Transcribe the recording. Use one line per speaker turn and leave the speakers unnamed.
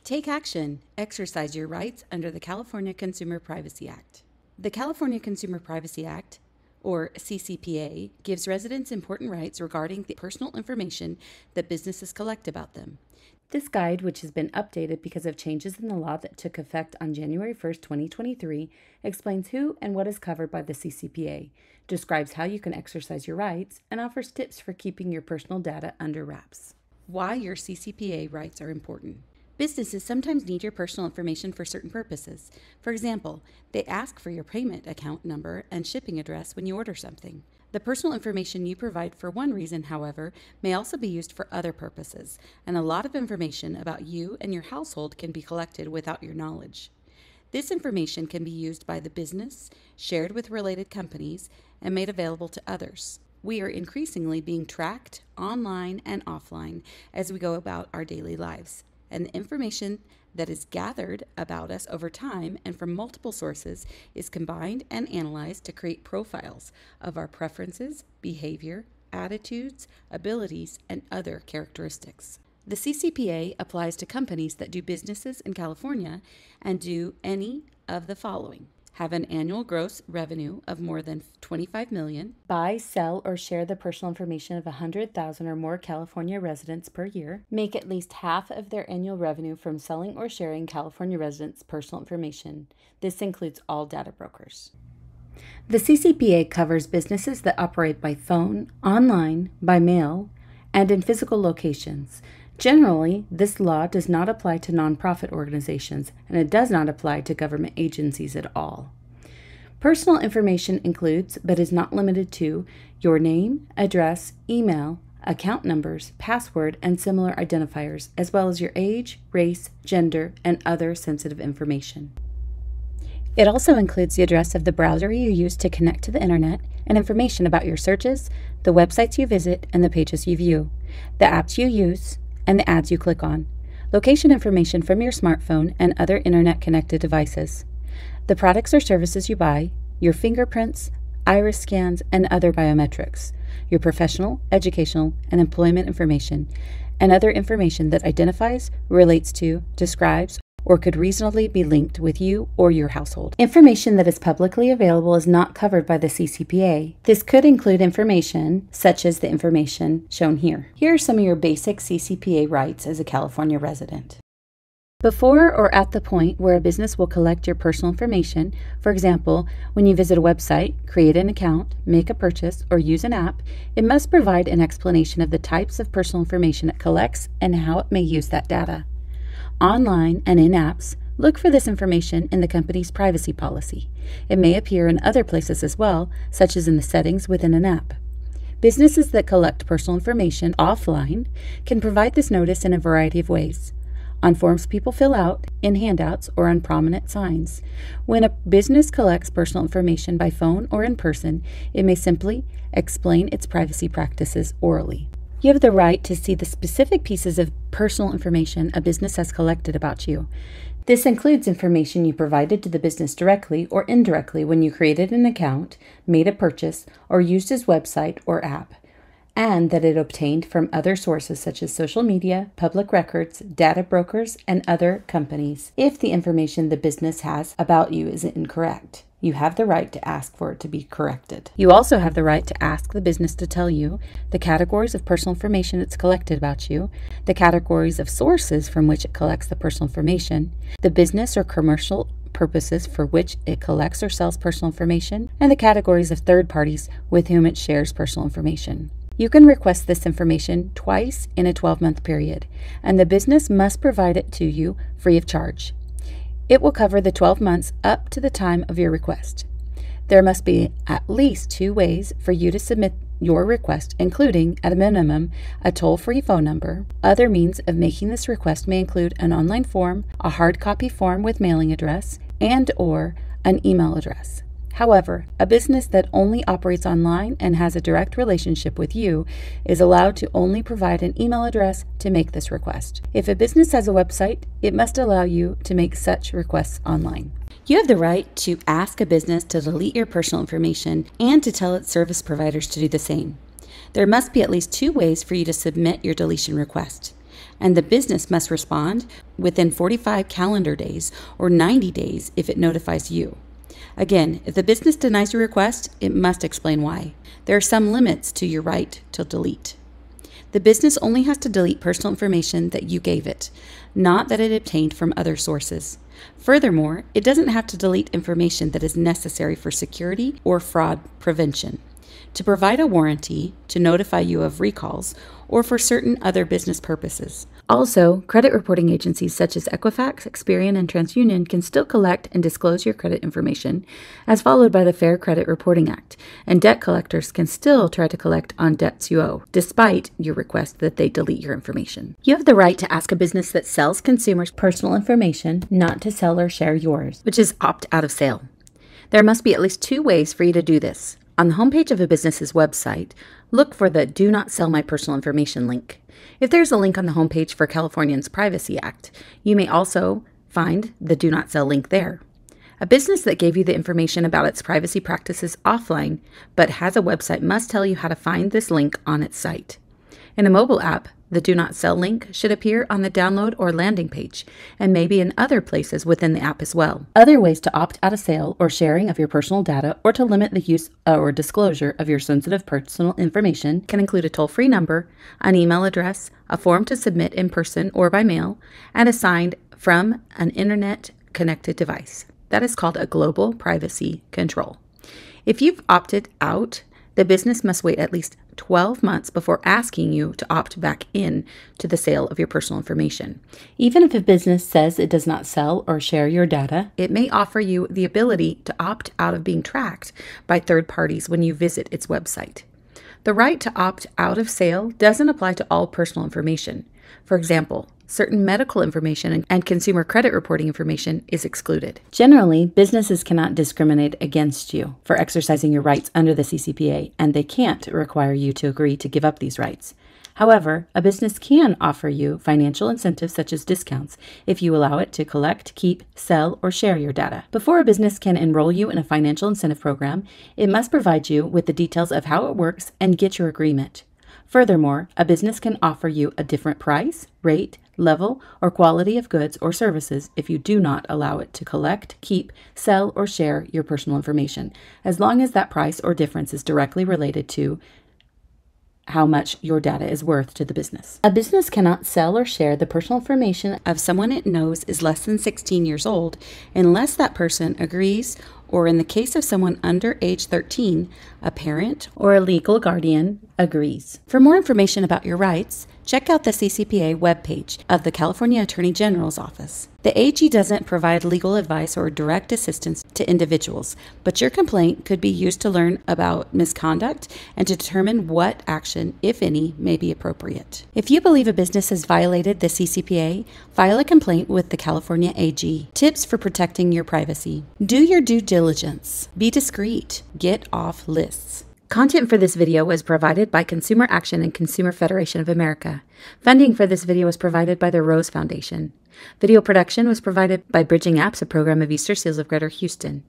Take action. Exercise your rights under the California Consumer Privacy Act. The California Consumer Privacy Act, or CCPA, gives residents important rights regarding the personal information that businesses collect about them. This guide, which has been updated because of changes in the law that took effect on January 1st, 2023, explains who and what is covered by the CCPA, describes how you can exercise your rights, and offers tips for keeping your personal data under wraps. Why your CCPA rights are important. Businesses sometimes need your personal information for certain purposes. For example, they ask for your payment account number and shipping address when you order something. The personal information you provide for one reason, however, may also be used for other purposes, and a lot of information about you and your household can be collected without your knowledge. This information can be used by the business, shared with related companies, and made available to others. We are increasingly being tracked online and offline as we go about our daily lives, and the information that is gathered about us over time and from multiple sources is combined and analyzed to create profiles of our preferences, behavior, attitudes, abilities, and other characteristics. The CCPA applies to companies that do businesses in California and do any of the following: have an annual gross revenue of more than $25 million, buy, sell, or share the personal information of 100,000 or more California residents per year, make at least half of their annual revenue from selling or sharing California residents' personal information. This includes all data brokers. The CCPA covers businesses that operate by phone, online, by mail, and in physical locations. Generally, this law does not apply to nonprofit organizations, and it does not apply to government agencies at all. Personal information includes, but is not limited to, your name, address, email, account numbers, password, and similar identifiers, as well as your age, race, gender, and other sensitive information. It also includes the address of the browser you use to connect to the internet and information about your searches, the websites you visit, and the pages you view, the apps you use, and the ads you click on, location information from your smartphone and other internet-connected devices, the products or services you buy, your fingerprints, iris scans, and other biometrics, your professional, educational, and employment information, and other information that identifies, relates to, describes, or could reasonably be linked with you or your household. Information that is publicly available is not covered by the CCPA. This could include information such as the information shown here. Here are some of your basic CCPA rights as a California resident. Before or at the point where a business will collect your personal information, for example, when you visit a website, create an account, make a purchase, or use an app, it must provide an explanation of the types of personal information it collects and how it may use that data. Online and in apps, look for this information in the company's privacy policy. It may appear in other places as well, such as in the settings within an app. Businesses that collect personal information offline can provide this notice in a variety of ways: on forms people fill out, in handouts, or on prominent signs. When a business collects personal information by phone or in person, it may simply explain its privacy practices orally. You have the right to see the specific pieces of personal information a business has collected about you. This includes information you provided to the business directly or indirectly when you created an account, made a purchase, or used its website or app, and that it obtained from other sources such as social media, public records, data brokers, and other companies. If the information the business has about you is incorrect, you have the right to ask for it to be corrected. You also have the right to ask the business to tell you the categories of personal information it's collected about you, the categories of sources from which it collects the personal information, the business or commercial purposes for which it collects or sells personal information, and the categories of third parties with whom it shares personal information. You can request this information twice in a 12-month period, and the business must provide it to you free of charge. It will cover the 12 months up to the time of your request. There must be at least 2 ways for you to submit your request, including, at a minimum, a toll-free phone number. Other means of making this request may include an online form, a hard copy form with mailing address, and/or an email address. However, a business that only operates online and has a direct relationship with you is allowed to only provide an email address to make this request. If a business has a website, it must allow you to make such requests online. You have the right to ask a business to delete your personal information and to tell its service providers to do the same. There must be at least 2 ways for you to submit your deletion request: and the business must respond within 45 calendar days or 90 days if it notifies you. Again, if the business denies your request, it must explain why. There are some limits to your right to delete. The business only has to delete personal information that you gave it, not that it obtained from other sources. Furthermore, it doesn't have to delete information that is necessary for security or fraud prevention, to provide a warranty, to notify you of recalls, or for certain other business purposes. Also, credit reporting agencies such as Equifax, Experian, and TransUnion can still collect and disclose your credit information, as followed by the Fair Credit Reporting Act, and debt collectors can still try to collect on debts you owe, despite your request that they delete your information. You have the right to ask a business that sells consumers personal information not to sell or share yours, which is opt out of sale. There must be at least 2 ways for you to do this. On the homepage of a business's website, look for the Do Not Sell My Personal Information link. If there's a link on the homepage for California's Privacy Act, you may also find the Do Not Sell link there. A business that gave you the information about its privacy practices offline but has a website must tell you how to find this link on its site. In a mobile app, the Do Not Sell link should appear on the download or landing page, and maybe in other places within the app as well. Other ways to opt out of sale or sharing of your personal data, or to limit the use or disclosure of your sensitive personal information, can include a toll-free number, an email address, a form to submit in person or by mail, and assigned from an internet-connected device. That is called a global privacy control. If you've opted out, the business must wait at least 12 months before asking you to opt back in to the sale of your personal information. Even if a business says it does not sell or share your data, it may offer you the ability to opt out of being tracked by third parties when you visit its website. The right to opt out of sale doesn't apply to all personal information. For example, certain medical information and consumer credit reporting information is excluded. Generally, businesses cannot discriminate against you for exercising your rights under the CCPA, and they can't require you to agree to give up these rights. However, a business can offer you financial incentives such as discounts if you allow it to collect, keep, sell, or share your data. Before a business can enroll you in a financial incentive program, it must provide you with the details of how it works and get your agreement. Furthermore, a business can offer you a different price, rate, level, or quality of goods or services if you do not allow it to collect, keep, sell, or share your personal information, as long as that price or difference is directly related to how much your data is worth to the business. A business cannot sell or share the personal information of someone it knows is less than 16 years old unless that person agrees, or in the case of someone under age 13, a parent or a legal guardian agrees. For more information about your rights, check out the CCPA webpage of the California Attorney General's office. The AG doesn't provide legal advice or direct assistance to individuals, but your complaint could be used to learn about misconduct and to determine what action, if any, may be appropriate. If you believe a business has violated the CCPA, file a complaint with the California AG. Tips for protecting your privacy. Do your due diligence. Be discreet. Get off lists. Content for this video was provided by Consumer Action and Consumer Federation of America. Funding for this video was provided by the Rose Foundation. Video production was provided by Bridging Apps, a program of Easter Seals of Greater Houston.